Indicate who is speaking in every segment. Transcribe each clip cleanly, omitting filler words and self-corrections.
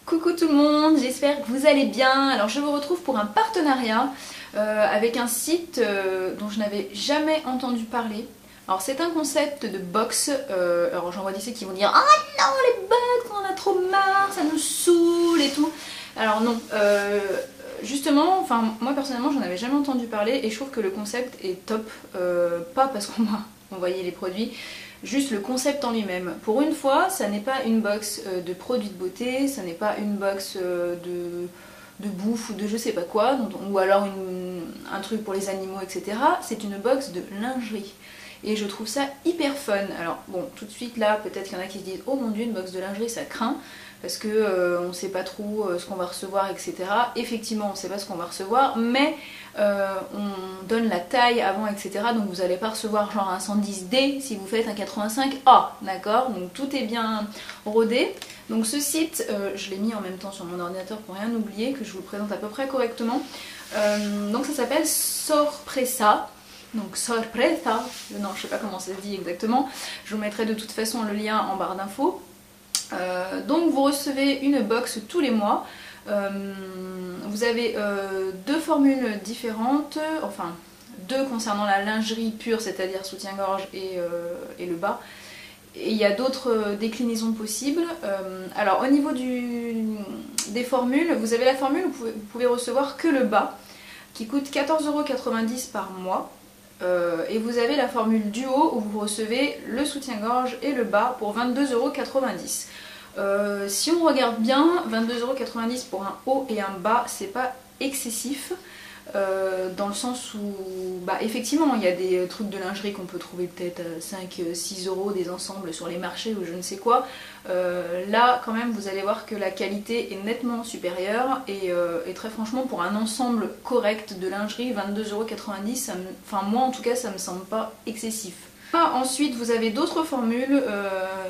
Speaker 1: Coucou tout le monde, j'espère que vous allez bien. Alors je vous retrouve pour un partenariat avec un site dont je n'avais jamais entendu parler. Alors c'est un concept de box, alors j'en vois d'ici qui vont dire ah non les box, on en a trop marre, ça nous saoule et tout. Alors non, justement, enfin moi personnellement j'en avais jamais entendu parler et je trouve que le concept est top, pas parce qu'on m'a envoyé les produits, juste le concept en lui-même. Pour une fois, ça n'est pas une box de produits de beauté, ça n'est pas une box de bouffe ou de je sais pas quoi, ou alors un truc pour les animaux, etc. C'est une box de lingerie. Et je trouve ça hyper fun. Alors bon, tout de suite là, peut-être qu'il y en a qui se disent oh mon dieu, une box de lingerie ça craint, parce que on sait pas trop ce qu'on va recevoir, etc. Effectivement, on sait pas ce qu'on va recevoir, mais on donne la taille avant, etc. Donc vous n'allez pas recevoir genre un 110D si vous faites un 85A, d'accord? Donc tout est bien rodé. Donc ce site, je l'ai mis en même temps sur mon ordinateur pour rien oublier, que je vous le présente à peu près correctement. Donc ça s'appelle Sorpresa. Donc Sorpresa, non je sais pas comment ça se dit exactement, je vous mettrai de toute façon le lien en barre d'infos. Donc vous recevez une box tous les mois, vous avez deux formules différentes, enfin deux concernant la lingerie pure, c'est-à-dire soutien-gorge et le bas. Et il y a d'autres déclinaisons possibles. Alors au niveau des formules, vous avez la formule où vous pouvez recevoir que le bas, qui coûte 14,90 € par mois. Et vous avez la formule duo où vous recevez le soutien-gorge et le bas pour 22,90 €. Si on regarde bien, 22,90 € pour un haut et un bas, c'est pas excessif. Dans le sens où, bah, effectivement, il y a des trucs de lingerie qu'on peut trouver peut-être à 5-6 €, des ensembles sur les marchés ou je ne sais quoi. Là, quand même, vous allez voir que la qualité est nettement supérieure et très franchement, pour un ensemble correct de lingerie, 22,90 €, enfin moi en tout cas, ça me semble pas excessif. Ensuite, vous avez d'autres formules,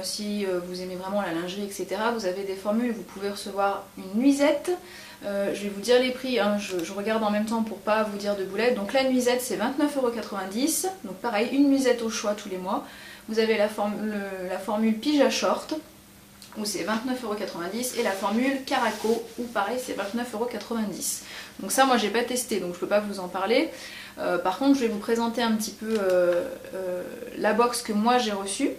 Speaker 1: si vous aimez vraiment la lingerie, etc. Vous avez des formules où vous pouvez recevoir une nuisette. Je vais vous dire les prix, hein, je regarde en même temps pour pas vous dire de boulettes. Donc la nuisette c'est 29,90 €, donc pareil, une nuisette au choix tous les mois. Vous avez la formule Pija Short, où c'est 29,90 € et la formule Caraco, où pareil c'est 29,90 €. Donc ça moi j'ai pas testé, donc je peux pas vous en parler. Par contre je vais vous présenter un petit peu la box que moi j'ai reçue.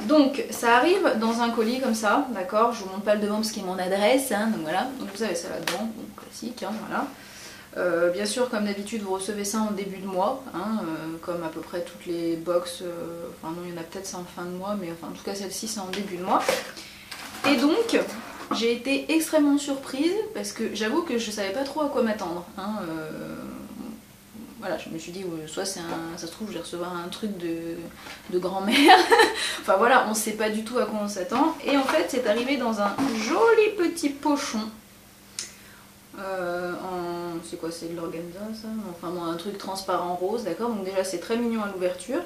Speaker 1: Donc ça arrive dans un colis comme ça, d'accord, je vous montre pas le devant parce qu'il y a mon adresse, hein, donc voilà, donc vous avez ça là-dedans, donc classique, hein, voilà. Bien sûr comme d'habitude vous recevez ça en début de mois, hein, comme à peu près toutes les box, enfin non il y en a peut-être ça en fin de mois, mais enfin en tout cas celle-ci c'est en début de mois. Et donc j'ai été extrêmement surprise parce que j'avoue que je savais pas trop à quoi m'attendre, hein, voilà, je me suis dit, soit ça se trouve, je vais recevoir un truc de grand-mère. Enfin voilà, on sait pas du tout à quoi on s'attend. Et en fait, c'est arrivé dans un joli petit pochon. C'est quoi, c'est de l'organza ça? Enfin bon, un truc transparent rose, d'accord? Donc déjà, c'est très mignon à l'ouverture.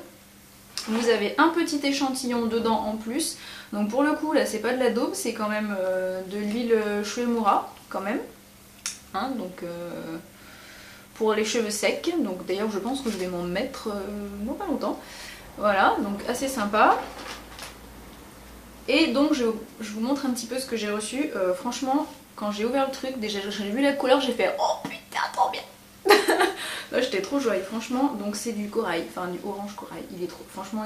Speaker 1: Vous avez un petit échantillon dedans en plus. Donc pour le coup, là, c'est pas de la daube, c'est quand même de l'huile Shuemura, quand même. Hein, donc... pour les cheveux secs, donc d'ailleurs je pense que je vais m'en mettre non pas longtemps. Voilà, donc assez sympa. Et donc je vous montre un petit peu ce que j'ai reçu. Franchement, quand j'ai ouvert le truc, déjà j'ai vu la couleur, j'ai fait oh putain trop bien. Là j'étais trop joyeuse, franchement. Donc c'est du corail, enfin du orange corail. Il est trop, franchement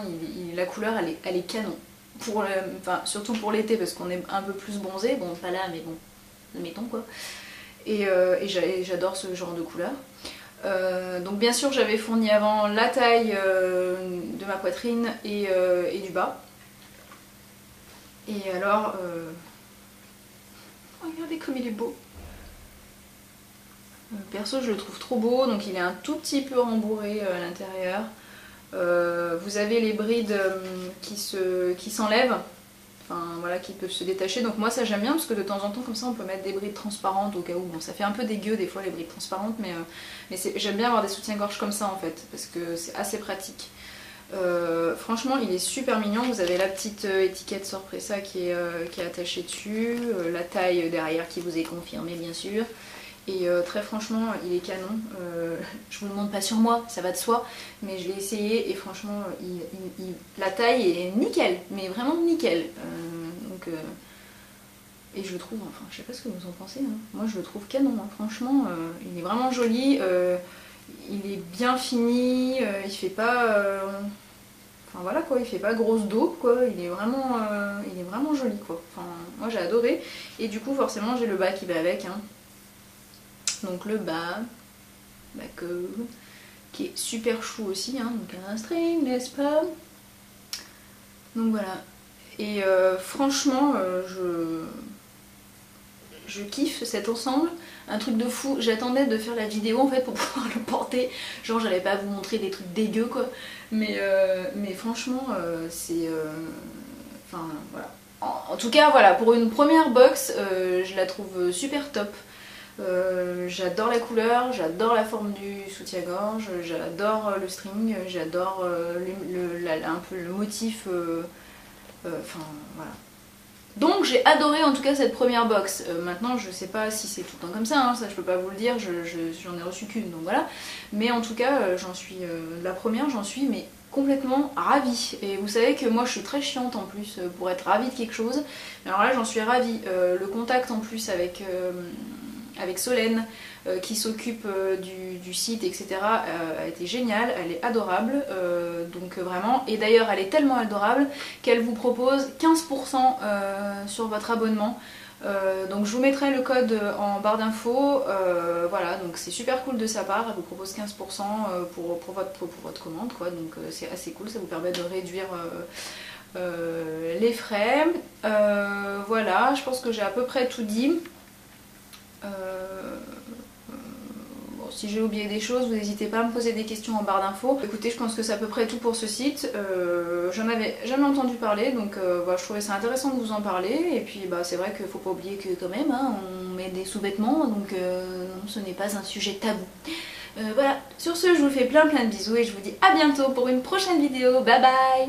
Speaker 1: la couleur elle est canon. Enfin, surtout pour l'été parce qu'on est un peu plus bronzé, bon pas là mais bon, mettons quoi. Et j'adore ce genre de couleur. Donc bien sûr j'avais fourni avant la taille de ma poitrine et du bas. Et alors, regardez comme il est beau. Perso je le trouve trop beau, donc il est un tout petit peu rembourré à l'intérieur. Vous avez les brides qui s'enlèvent. Enfin voilà, qui peuvent se détacher, donc moi ça j'aime bien parce que de temps en temps comme ça on peut mettre des brides transparentes au cas où, bon ça fait un peu dégueu des fois les brides transparentes, mais j'aime bien avoir des soutiens-gorge comme ça en fait, parce que c'est assez pratique. Franchement il est super mignon, vous avez la petite étiquette Sorpresa qui est attachée dessus, la taille derrière qui vous est confirmée bien sûr, et très franchement il est canon. Je vous le montre pas sur moi, ça va de soi, mais je l'ai essayé et franchement la taille est nickel, mais vraiment nickel. Donc Et je le trouve, enfin je sais pas ce que vous en pensez, hein. Moi je le trouve canon, hein. Franchement il est vraiment joli, il est bien fini, il fait pas... Enfin voilà quoi, il fait pas grosse daube quoi, il est vraiment joli quoi. Enfin moi j'ai adoré. Et du coup forcément j'ai le bas qui va avec, hein. Donc le bas, qui est super chou aussi, hein. Donc un string, n'est-ce pas? Donc voilà. Et franchement je kiffe cet ensemble, un truc de fou. J'attendais de faire la vidéo en fait pour pouvoir le porter, genre j'allais pas vous montrer des trucs dégueux quoi, mais franchement c'est... Enfin voilà. En tout cas voilà, pour une première box, je la trouve super top. J'adore la couleur, j'adore la forme du soutien-gorge, j'adore le string, j'adore un peu le motif, enfin voilà. Donc j'ai adoré en tout cas cette première box. Maintenant je sais pas si c'est tout le temps comme ça, hein, ça je peux pas vous le dire, j'en ai reçu qu'une donc voilà. Mais en tout cas j'en suis, la première j'en suis mais complètement ravie. Et vous savez que moi je suis très chiante en plus pour être ravie de quelque chose. Alors là j'en suis ravie. Le contact en plus avec Solène qui s'occupe du site etc. A été géniale, elle est adorable, donc vraiment, et d'ailleurs elle est tellement adorable qu'elle vous propose 15% sur votre abonnement. Donc je vous mettrai le code en barre d'infos, voilà, donc c'est super cool de sa part, elle vous propose 15% pour votre commande quoi, donc c'est assez cool, ça vous permet de réduire les frais. Voilà, je pense que j'ai à peu près tout dit. Bon, si j'ai oublié des choses, vous n'hésitez pas à me poser des questions en barre d'infos. Écoutez, je pense que c'est à peu près tout pour ce site. J'en avais jamais entendu parler, donc voilà, je trouvais ça intéressant de vous en parler. Et puis bah, c'est vrai qu'il ne faut pas oublier que quand même, hein, on met des sous-vêtements, donc non, ce n'est pas un sujet tabou. Voilà, sur ce, je vous fais plein de bisous et je vous dis à bientôt pour une prochaine vidéo. Bye bye!